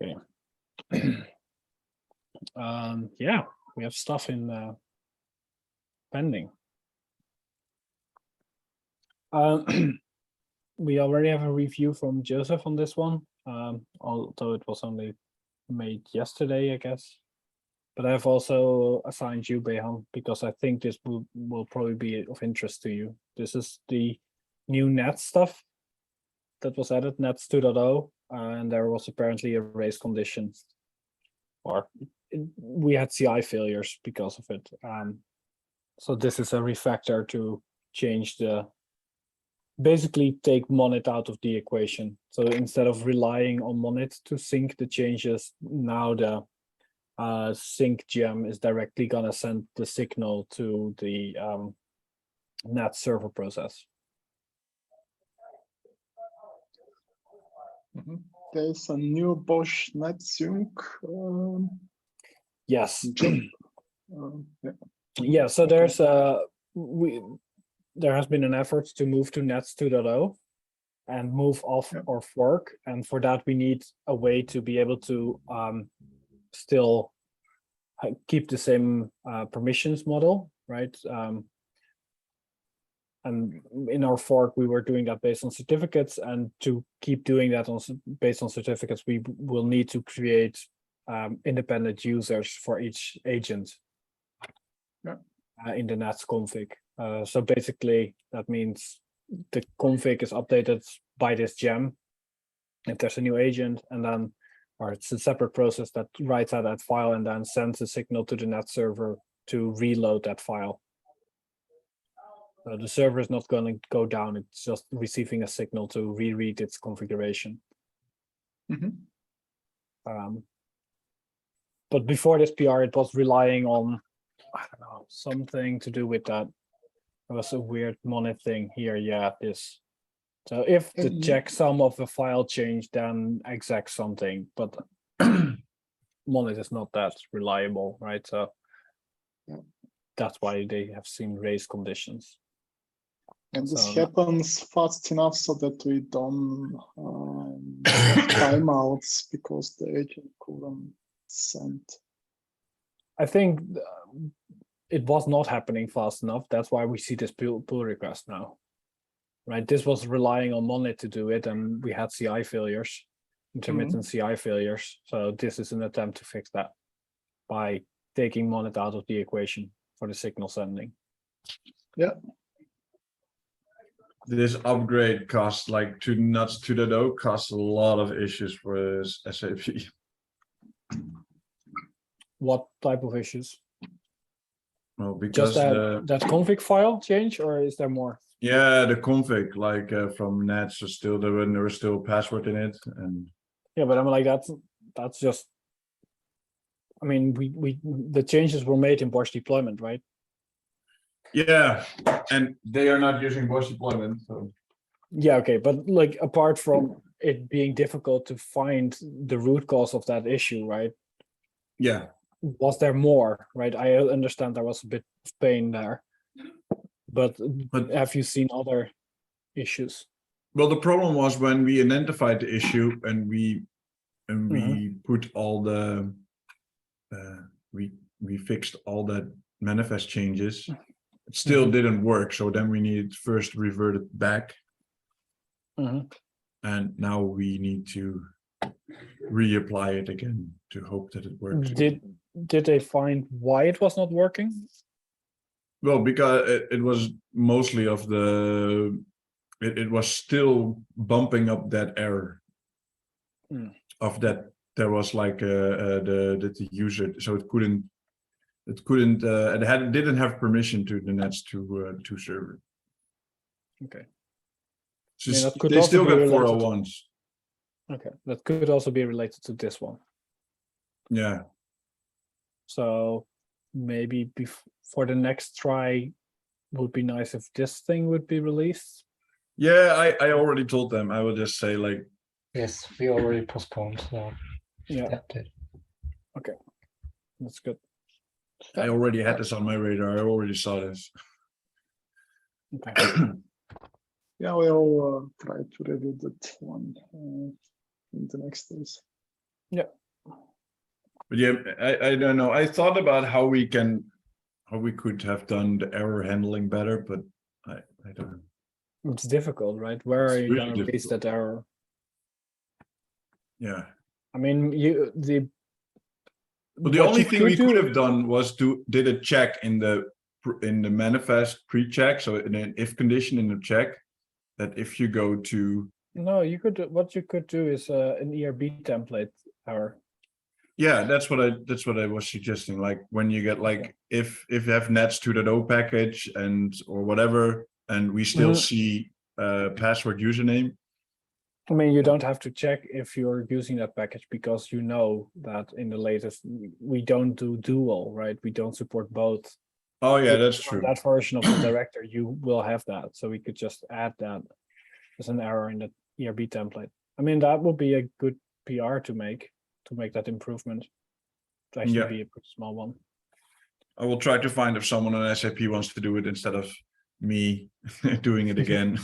Okay. Yeah, we have stuff in pending. We already have a review from Joseph on this one, although it was only made yesterday, I guess. But I've also assigned you, Behan, because I think this will probably be of interest to you. This is the new Nets stuff that was added, Nets 2.0, and there was apparently a race condition, or we had CI failures because of it. So this is a refactor to change basically take Monit out of the equation. So instead of relying on Monit to sync the changes, now the sync gem is directly gonna send the signal to the NAT server process. There's a new Bosch NetSync. Yes. Yeah. Yeah. So there's there has been an effort to move to Nets 2.0 and move off or fork, and for that we need a way to be able to still keep the same permissions model, right? And in our fork, we were doing that based on certificates, and to keep doing that based on certificates, we will need to create independent users for each agent in the Nats config. So basically, that means the config is updated by this gem if there's a new agent, and then, or it's a separate process that writes out that file and then sends a signal to the NAT server to reload that file. The server is not going to go down, it's just receiving a signal to reread its configuration. But before this PR, it was relying on, I don't know, something to do with that. There was a weird Monit thing here, this. So if the checksum of a file change, then exec something, but Monit is not that reliable, right? So that's why they have seen race conditions. And this happens fast enough so that we don't have timeouts because the agent couldn't send. I think it was not happening fast enough. That's why we see this pull request now, right? This was relying on Monit to do it, and we had CI failures, intermittent CI failures. So this is an attempt to fix that by taking Monit out of the equation for the signal sending. Yeah. This upgrade costs like to Nuts 2.0 costs a lot of issues for SAP. What type of issues? Well, because just that config file change, or is there more? Yeah, the config, like from Nets, so still there was still a password in it, and yeah, but I'm like that's just. I mean, the changes were made in Bosch deployment, right? Yeah, and they are not using Bosch deployment. So. Yeah, okay, but like apart from it being difficult to find the root cause of that issue, right? Yeah. Was there more, right? I understand there was a bit of pain there, but have you seen other issues? Well, the problem was when we identified the issue and we put all the we fixed all the manifest changes. It still didn't work, so then we needed first to revert it back, and now we need to reapply it again to hope that it works. Did they find why it was not working? Well, because it was mostly of the it was still bumping up that error of that there was like the user, so it didn't have permission to the Nets to server. Okay. So I mean, that could they still got 401s. Okay, that could also be related to this one. Yeah. So maybe for the next try, would be nice if this thing would be released. Yeah, I already told them. I will just say like. Yes, we already postponed. So yeah. Okay, that's good. I already had this on my radar. I already saw this. Okay. Yeah, we'll try to review that one in the next days. But yeah, I don't know. I thought about how we could have done the error handling better, but I don't know. It's difficult, right? Where are It's you really gonna base difficult. that error? Yeah. I mean, But the what only you thing we could do- have done was did a check in the manifest pre-check, so in an if condition in the check, that if you go to No, you could. What you could do is an ERB template error. yeah, that's what I was suggesting. Like when you get like if you have nets 2.0 package and or whatever, and we still Mhm. see password username. I mean, you don't have to check if you're using that package because you know that in the latest we don't do dual, right? We don't support both. Oh yeah, So that's on true. that version of the director, you will have that. So we could just add that as an error in the ERB template. I mean, that would be a good PR to make that improvement. To actually Yeah. be a pretty small one. I will try to find if someone on SAP wants to do it instead of me doing it again.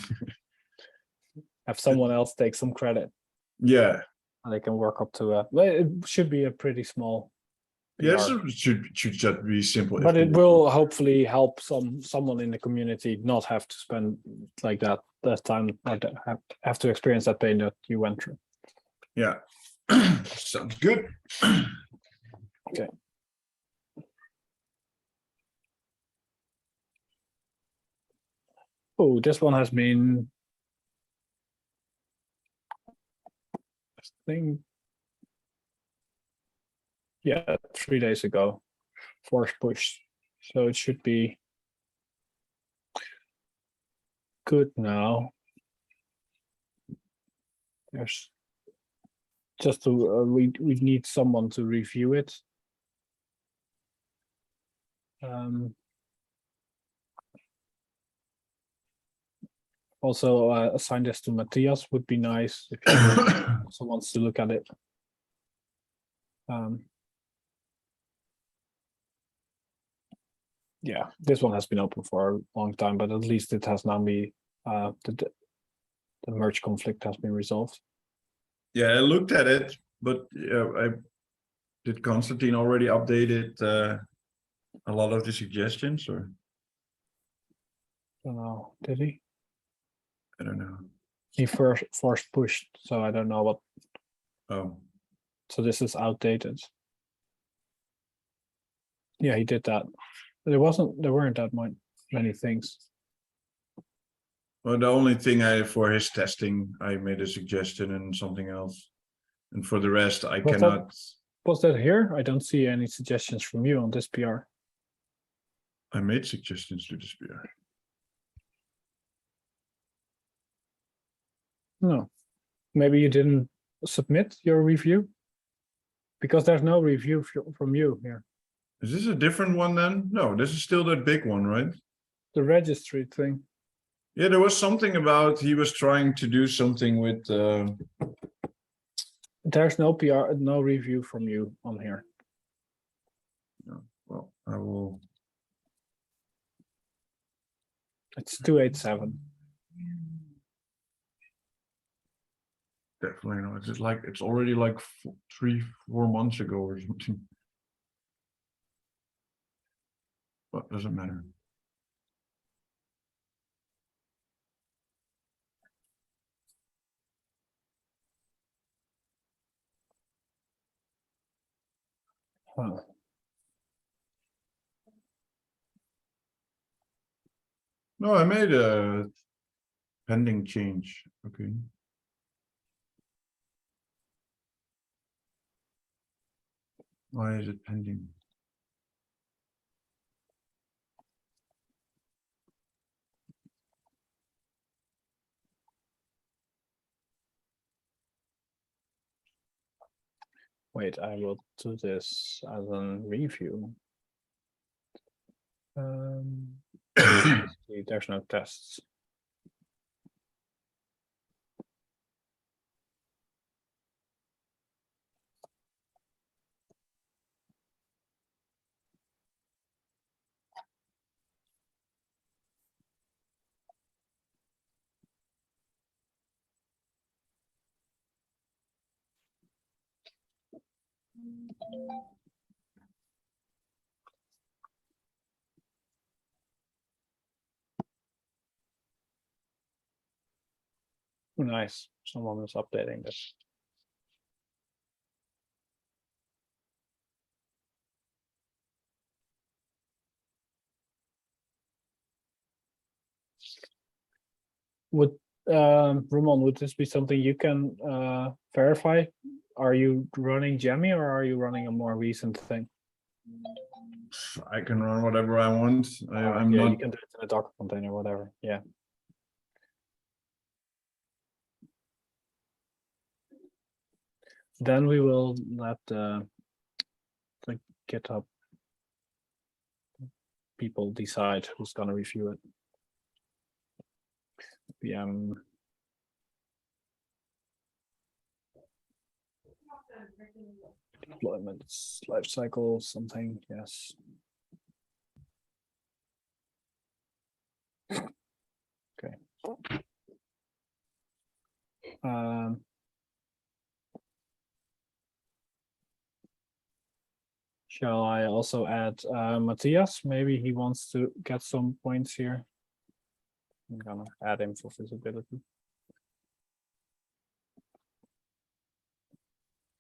Have someone else take some credit. Yeah. And they can work up to a. Well, it should be a pretty small. Yes, PR. it should just be simple. But it will hopefully help someone in the community not have to spend like that time or have to experience that pain that you went through. Yeah. Sounds good. Okay. Oh, this one has been. I think. Yeah, 3 days ago, force push. So it should be good now. There's just to we need someone to review it. Also, assign this to Matthias would be nice if he also wants to look at it. Yeah, this one has been open for a long time, but at least it has now been the merge conflict has been resolved. Yeah, I looked at it, but did Constantine already updated a lot of the suggestions, or I don't know, did he? I don't know. He first force pushed, so I don't know what. Oh, So this is outdated. Yeah, he did that. There weren't that many things. well, the only thing for his testing, I made a suggestion and something else, and for the rest, I Was that- cannot. Was that here? I don't see any suggestions from you on this PR. I made suggestions to this PR. No, maybe you didn't submit your review because there's no review from you here. Is this a different one then? No, this is still that big one, right? The registry thing. Yeah, there was something about he was trying to do something with. There's no PR, no review from you on here. Well, I will. It's 287. Definitely not. It's already like 3-4 months ago or something. But doesn't matter. Huh. No, I made a pending change. Okay. Why is it pending? Wait, I will do this as a review. There's no tests. Nice. Someone is updating this. Would Ramon, would this be something you can verify? Are you running Jammy or are you running a more recent thing? I can run whatever I want. I'm yeah, not. you can do it in a Docker container, whatever. Yeah. Then we will let the GitHub people decide who's going to review it. VM. Deployments, lifecycle, something, yes. Okay. Shall I also add Matthias? Maybe he wants to get some points here. I'm gonna add him for visibility.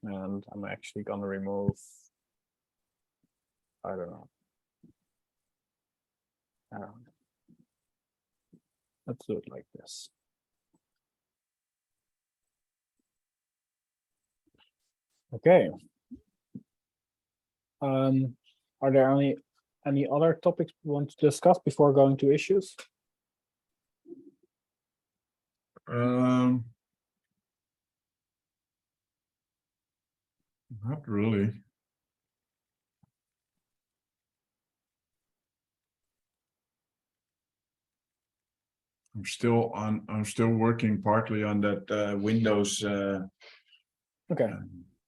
And I'm actually gonna remove, I don't know. Let's do it like this. Okay. Are there any other topics we want to discuss before going to issues? Not really. I'm still working partly on that Windows. Okay.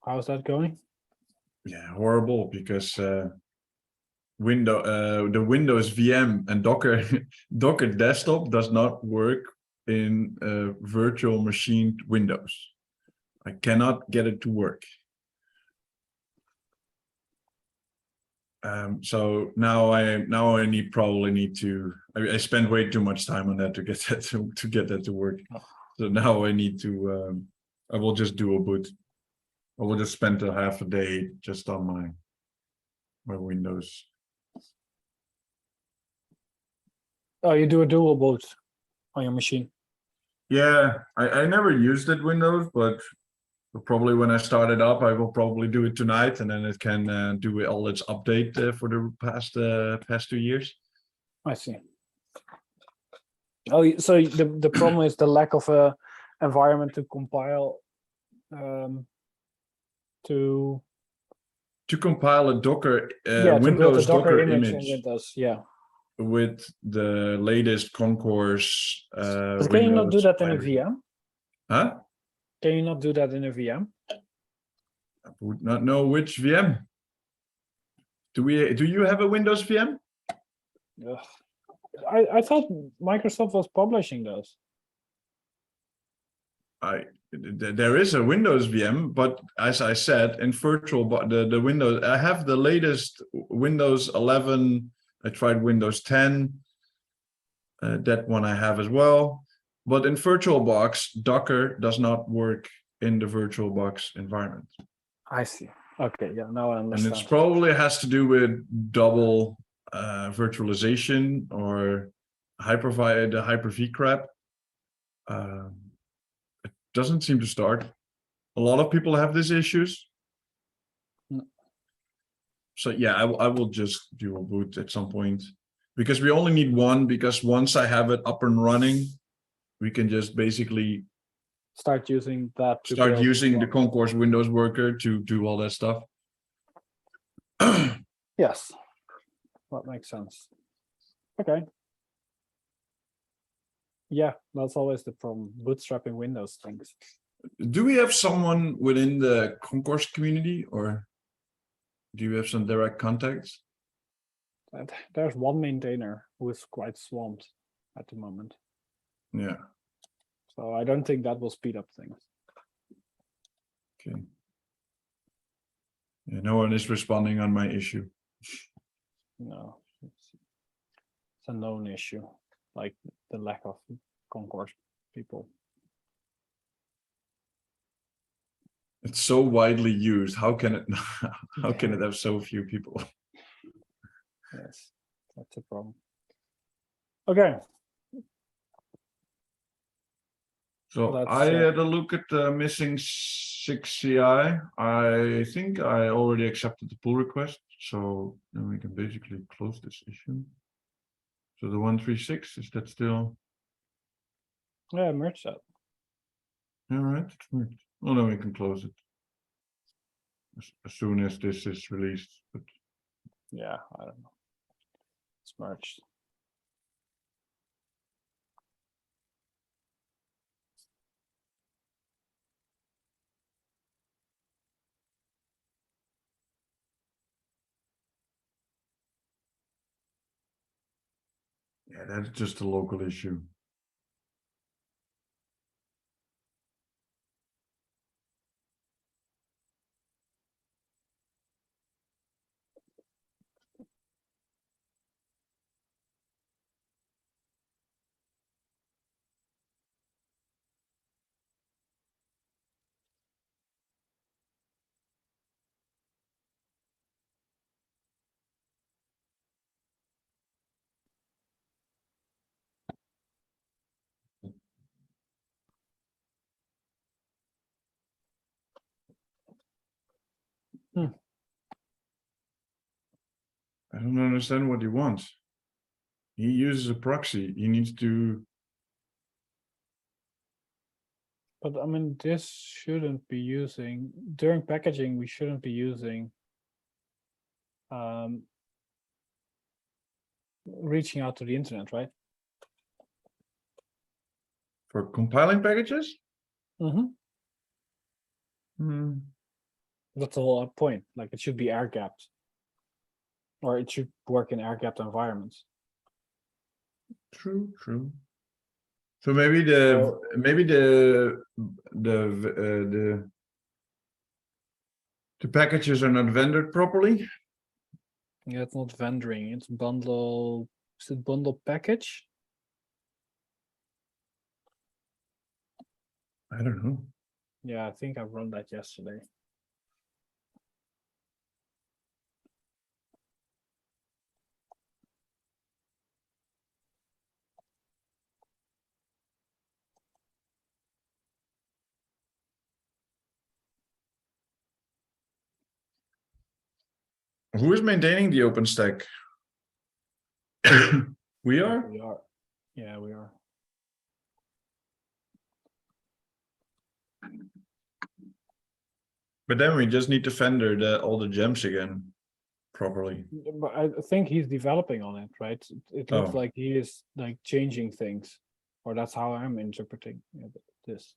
How's that going? Yeah, horrible because the Windows VM and Docker Docker desktop does not work in virtual machine Windows. I cannot get it to work. So now I probably need to. I spent way too much time on that to get that to get that to work. So now I need to. I will just do a boot. I will just spend a half a day just on my Windows. Oh, you do a dual boot on your machine. Yeah, I never used it Windows, but probably when I start it up, I will probably do it tonight, and then it can do all its update for the past 2 years. I see. Oh, so the problem is the lack of a environment to compile to compile a Docker to build a Windows Docker image in Windows, yeah. with the latest Concourse. But can you not do that in a VM? Huh? Can you not do that in a VM? I would not know which VM. Do you have a Windows VM? Ugh. I thought Microsoft was publishing those. There is a Windows VM, but as I said, in virtual, but the Windows, I have the latest Windows 11. I tried Windows 10. That one I have as well. But in VirtualBox, Docker does not work in the VirtualBox environment. I see. Okay, yeah, now I understand. And it probably has to do with double virtualization or the Hyper-V crap. It doesn't seem to start. A lot of people have these issues. So yeah, I will just do a boot at some point, because we only need one, because once I have it up and running, we can just basically start using that. Start using the Concourse Windows worker to do all that stuff. Yes, that makes sense. Okay. Yeah, that's always the problem. Bootstrapping Windows things. Do we have someone within the Concourse community, or do you have some direct contacts? There's one maintainer who is quite swamped at the moment. Yeah. So I don't think that will speed up things. Okay. Yeah, no one is responding on my issue. No, it's a known issue, like the lack of Concourse people. It's so widely used. How can it how can it have so few people? Yes, that's a problem. Okay, So Let's, I had a look at the missing 6 CI. I think I already accepted the pull request, so then we can basically close this issue. So the 136, is that still yeah, merge that. all right? It's merged. Well, then we can close it as soon as this is released. But Yeah, I don't know. It's merged. yeah, that's just a local issue. I don't understand what he wants. He uses a proxy. He needs to. But I mean, this shouldn't be using, during packaging, we shouldn't be using reaching out to the internet, right? For compiling packages? Mm-hmm. Hmm. That's the whole point. Like it should be air gapped. Or it should work in air gapped environments. True, true. So maybe the packages are not vendored properly. Yeah, it's not vendoring, it's bundle. Is it bundle package? I don't know. Yeah, I think I run that yesterday. Who is maintaining the OpenStack? We are. We are. Yeah, we are. But then we just need to vendor all the gems again properly. But I think he's developing on it, right? It looks Oh. like he is like changing things, or that's how I'm interpreting this.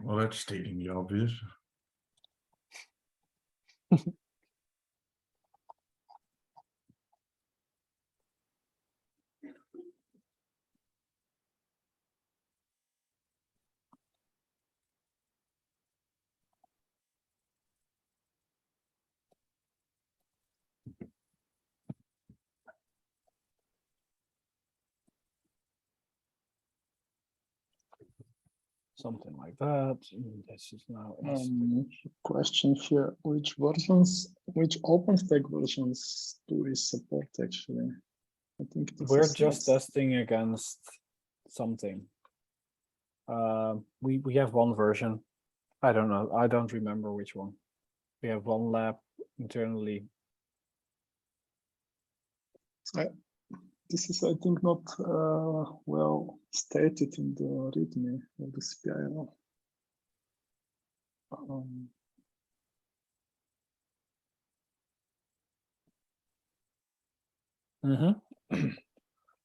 Well, that's stating the obvious. Something like that. This is now. Question here: which OpenStack versions do we support actually? I think this We're is just not- testing against something. We have one version. I don't know. I don't remember which one. We have one lab internally. This is, I think, not well stated in the README of the CPI.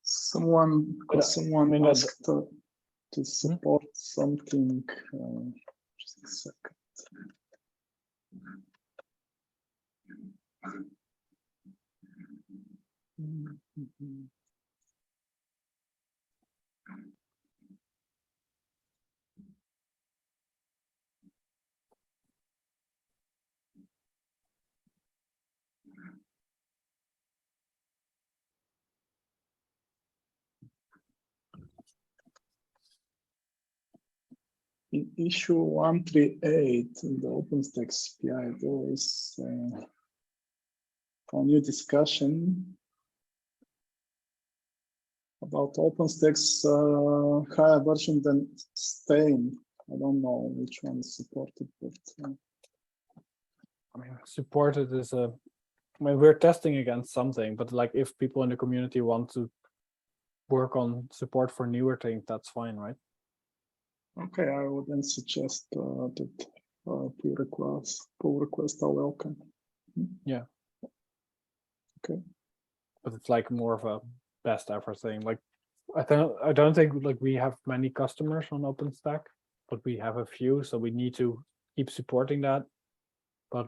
Someone asked to support something. Just a second. In issue 138 in the OpenStack CPI, there is a new discussion about OpenStack's higher version than Stain. I don't know which one is supported, but I mean, supported is a. I mean, we're testing against something, but like if people in the community want to work on support for newer things, that's fine, right? okay, I would then suggest that pull requests are welcome. Yeah. Okay. But it's like more of a best effort thing. Like I don't think like we have many customers on OpenStack, but we have a few, so we need to keep supporting that. But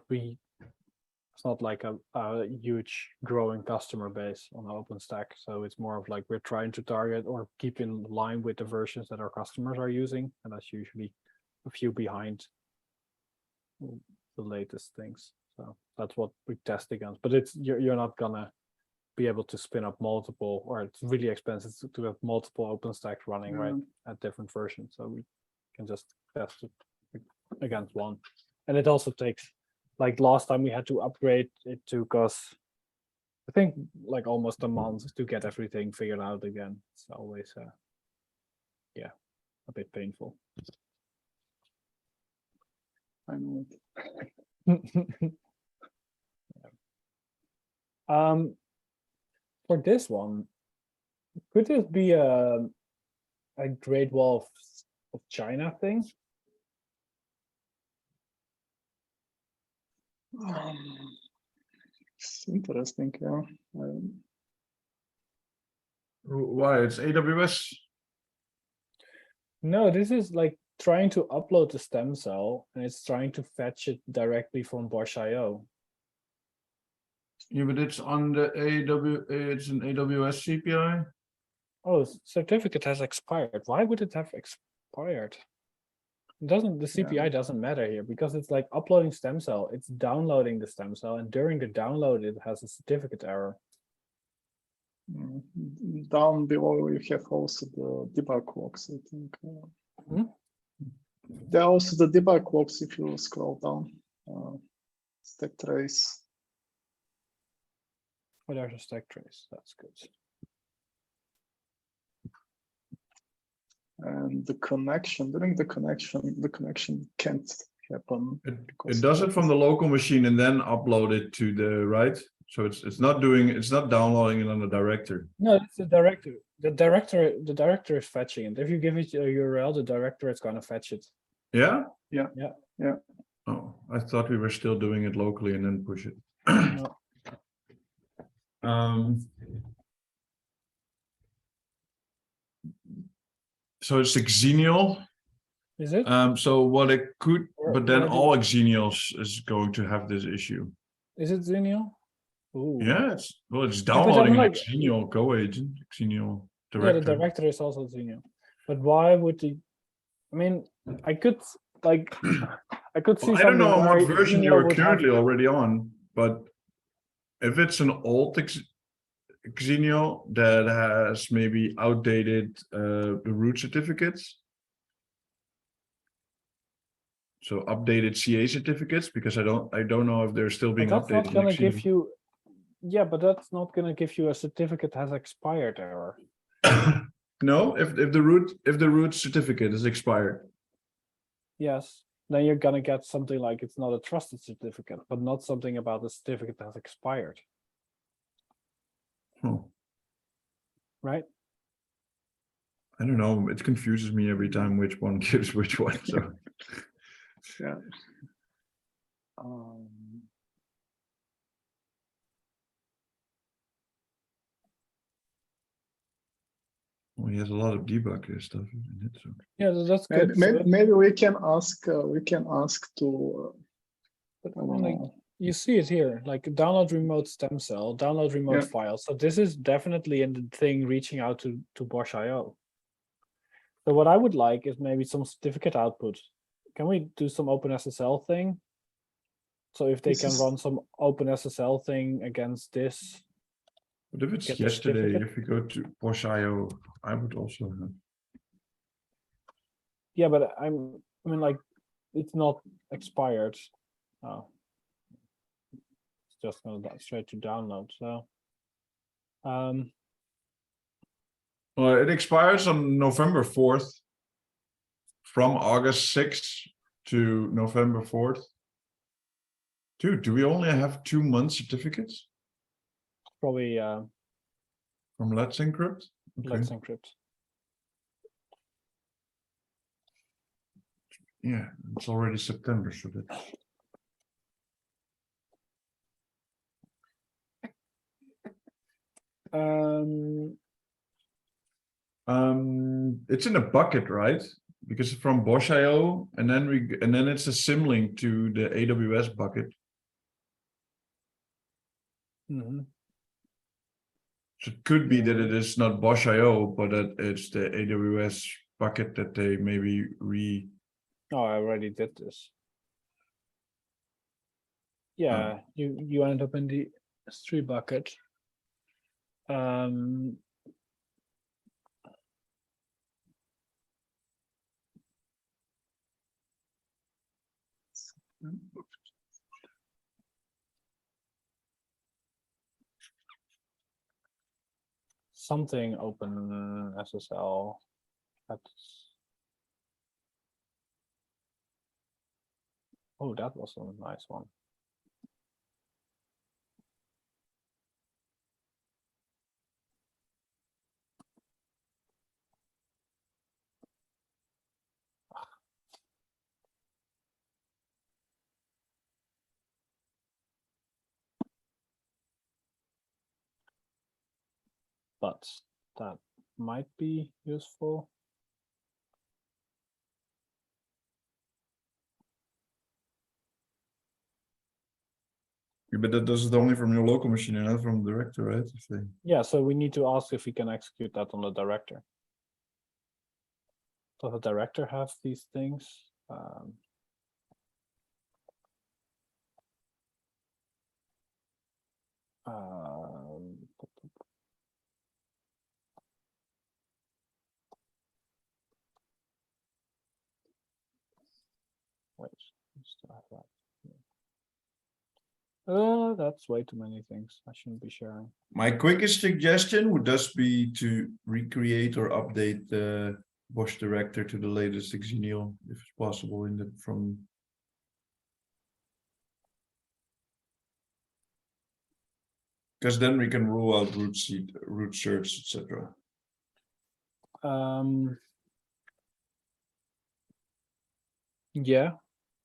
it's not like a huge growing customer base on OpenStack. So it's more of like we're trying to target or keep in line with the versions that our customers are using, and that's usually a few behind the latest things. So that's what we test against. But it's you're not gonna be able to spin up multiple, or it's really expensive to have multiple OpenStacks running right at different versions. So we can just test it against one. And it also takes, like last time we had to upgrade, it took us, I think, like almost a month to get everything figured out again. It's always, yeah, a bit painful. I know it. For this one, could this be a Great Wall of China thing? It's interesting, yeah. Why? It's AWS. No, this is like trying to upload the stem cell, and it's trying to fetch it directly from Bosch.io. Yeah, but it's on the it's an AWS CPI. Oh, certificate has expired. Why would it have expired? It doesn't, the CPI doesn't matter here because it's like uploading stem cell. It's downloading the stem cell, and during the download, it has a certificate error. Down below, you have also the debug logs, I think. There are also the debug logs if you scroll down. Stack trace. Oh, there's a stack trace. That's good. And the connection, during the connection can't happen. It does it from the local machine and then upload it to the right. So it's not downloading it on the director. No, it's the director. The director is fetching it. If you give it a URL, the director is going to fetch it. Yeah? Yeah. Oh, I thought we were still doing it locally and then push it. No. So it's Xenial. Is it? So what it could, but then Where do all Xenials is going to have this issue. Is it Xenial? Ooh. Yeah, it's but downloading like- Xenial Go agent, Xenial Yeah, director. the director is also Xenial. But why would the? I mean, I could like, I could see. Well, I don't know something on where what version Xenial you're would have- currently already on, but if it's an old Xenial that has maybe outdated the root certificates, so updated CA certificates, because I don't know if they're still But being that's updated. not gonna in give Xenial. you. Yeah, but that's not gonna give you a certificate has expired error. No, if the root certificate is expired. Yes, then you're gonna get something like it's not a trusted certificate, but not something about the certificate that has expired, Oh, right? I don't know. It confuses me every time which one gives which one. So Yeah. well, he has a lot of debug stuff in it. So Yeah, that's good. Maybe we can ask to I mean, like, You see it here, like download remote stem cell, download remote Yeah. file. So this is definitely in the thing reaching out to Bosch.io. So what I would like is maybe some certificate output. Can we do some OpenSSL thing? So if they This can is- run some OpenSSL thing against this, But if it's Get the yesterday, certificate. if you go to Bosch.io, I would also have. yeah, but I mean, like, it's not expired. Oh, it's just gonna straight to download. So, Well, it expires on November 4th. From August 6th to November 4th. Dude, do we only have 2 month certificates probably from Let's Encrypt? Okay. Let's Encrypt. Yeah, it's already September, so that. It's in a bucket, right? Because it's from Bosch.io, and then it's a symlink to the AWS bucket. Mhm. So it could be that it is not Bosch.io, but that it's the AWS bucket that they maybe Oh, I already did this. Yeah, you end up in the S3 bucket. Something open SSL. Oh, that was a nice one. But that might be useful. but that does it only from your local machine and not from the director, right? If they... Yeah, so we need to ask if we can execute that on the director. Does the director have these things? Um, wait, we still have that. That's way too many things. I shouldn't be sharing. My quickest suggestion would just be to recreate or update the Bosch director to the latest Xenial, if it's possible, in the from. Because then we can rule out root seed, root search, etc. Yeah,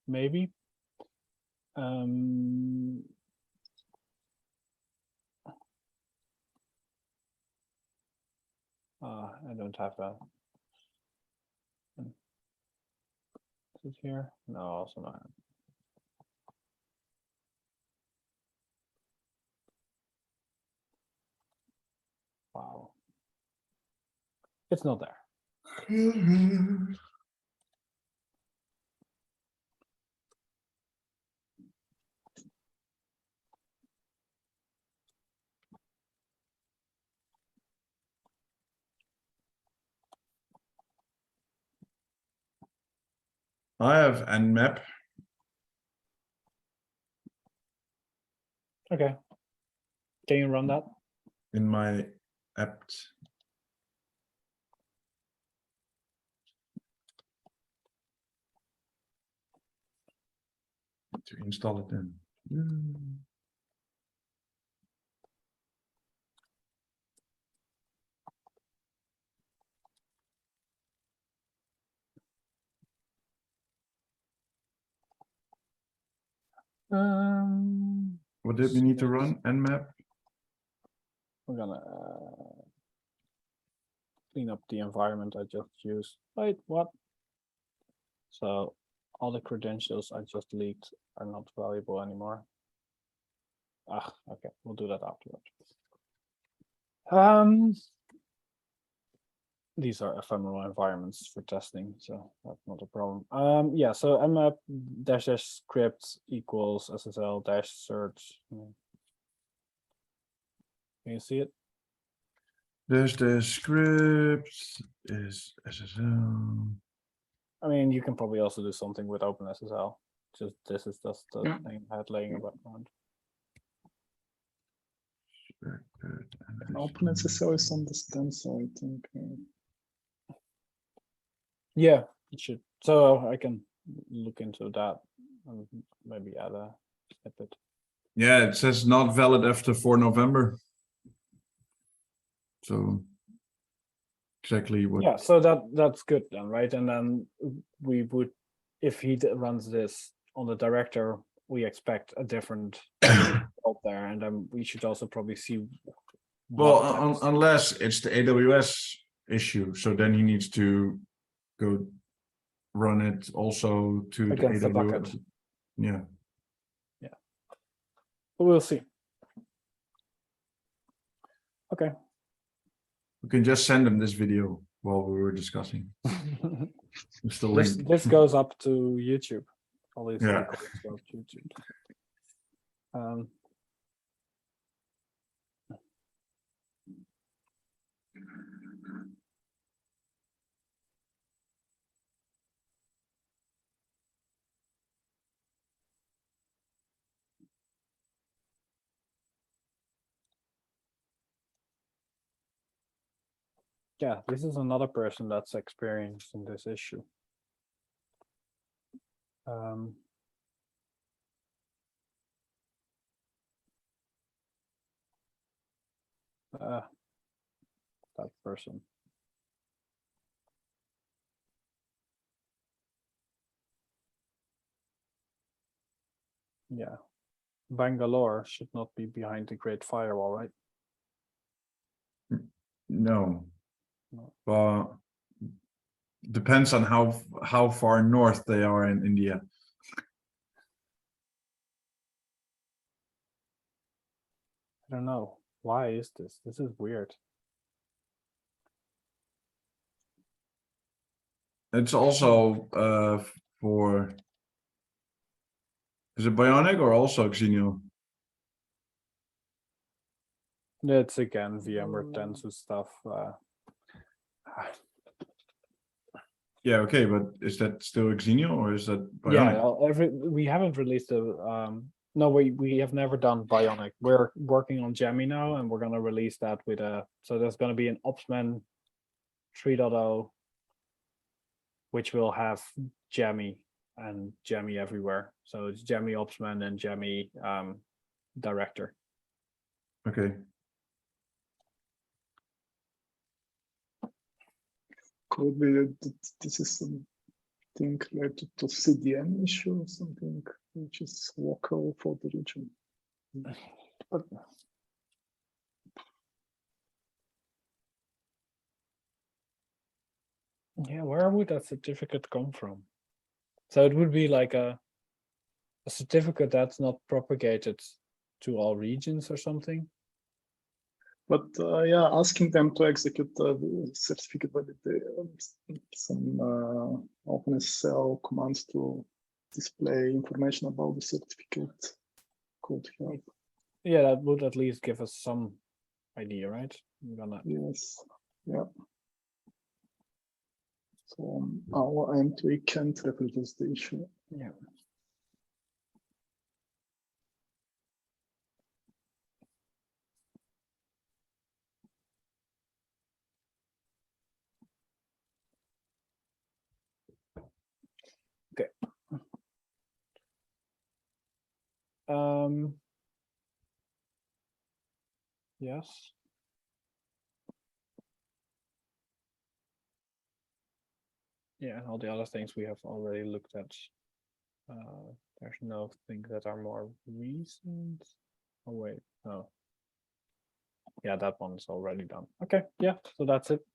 maybe. I don't have that. Is it here? No, also not. Wow. It's not there. I have Nmap. Okay. Can you run that? In my apt. To install it then. What did we need to run? Nmap? We're gonna clean up the environment I just used. Wait, what? So all the credentials I just leaked are not valuable anymore. Okay, we'll do that afterwards. These are ephemeral environments for testing, so that's not a problem. Yeah, so mmap dash script equals SSL dash search. Can you see it? There's the script is SSL. I mean, you can probably also do something with OpenSSL. Just this is just the Yeah. thing I had laying around. OpenSSL is on the stand, so I think. Yeah, it should. So I can look into that and maybe add a snippet. Yeah, it says not valid after 4 November. So exactly what. Yeah, so that's good then, right? And then we would, if he runs this on the director, we expect a different result there, and then we should also probably see. Well, what types- unless it's the AWS issue, so then he needs to go run it also to Against the AWS. bucket. Yeah. But we'll see. Okay. We can just send him this video while we were discussing. It's the this link. this goes up to YouTube. All these Yeah. recordings go to YouTube. Yeah, this is another person that's experiencing this issue. That person. Yeah, Bangalore should not be behind the Great Firewall, right? No. No. Well, depends on how far north they are in India. I don't know. Why is this? This is weird. It's also for. Is it Bionic or also Xenio? It's again VMware Tanzu stuff. Yeah, okay, but is that still Xenio or is that Bionic? Yeah, we haven't released a no, we have never done Bionic. We're working on Jammy now, and we're gonna release that with a. So there's gonna be an Opsman 3.0, which will have Jammy and Jammy everywhere. So it's Jammy Opsman and Jammy Director. Okay. Could be that this is something related to CDN issue, something which is local for the region. But yeah, where would that certificate come from? So it would be like a certificate that's not propagated to all regions or something. But yeah, asking them to execute the certificate validation, some OpenSSL commands to display information about the certificate could help. Yeah, that would at least give us some idea, right? I'm gonna. Yes, yeah. So on our end, we can't reproduce the issue. Yeah. Okay. Yes. Yeah, and all the other things we have already looked at. There's no things that are more recent. Oh wait, no. Yeah, that one's already done. Okay, yeah, so that's it.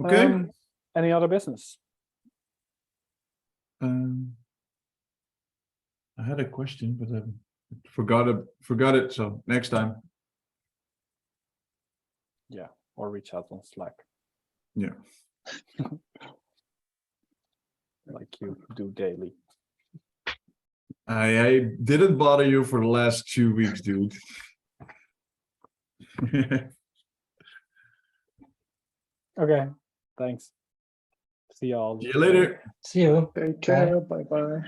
Okay. Any other business? I had a question, but I forgot it. So next time. Yeah, or reach out on Slack Yeah. like you do daily. I didn't bother you for the last 2 weeks, dude. Okay, thanks. See y'all. See you later. See you. Take care. Bye bye.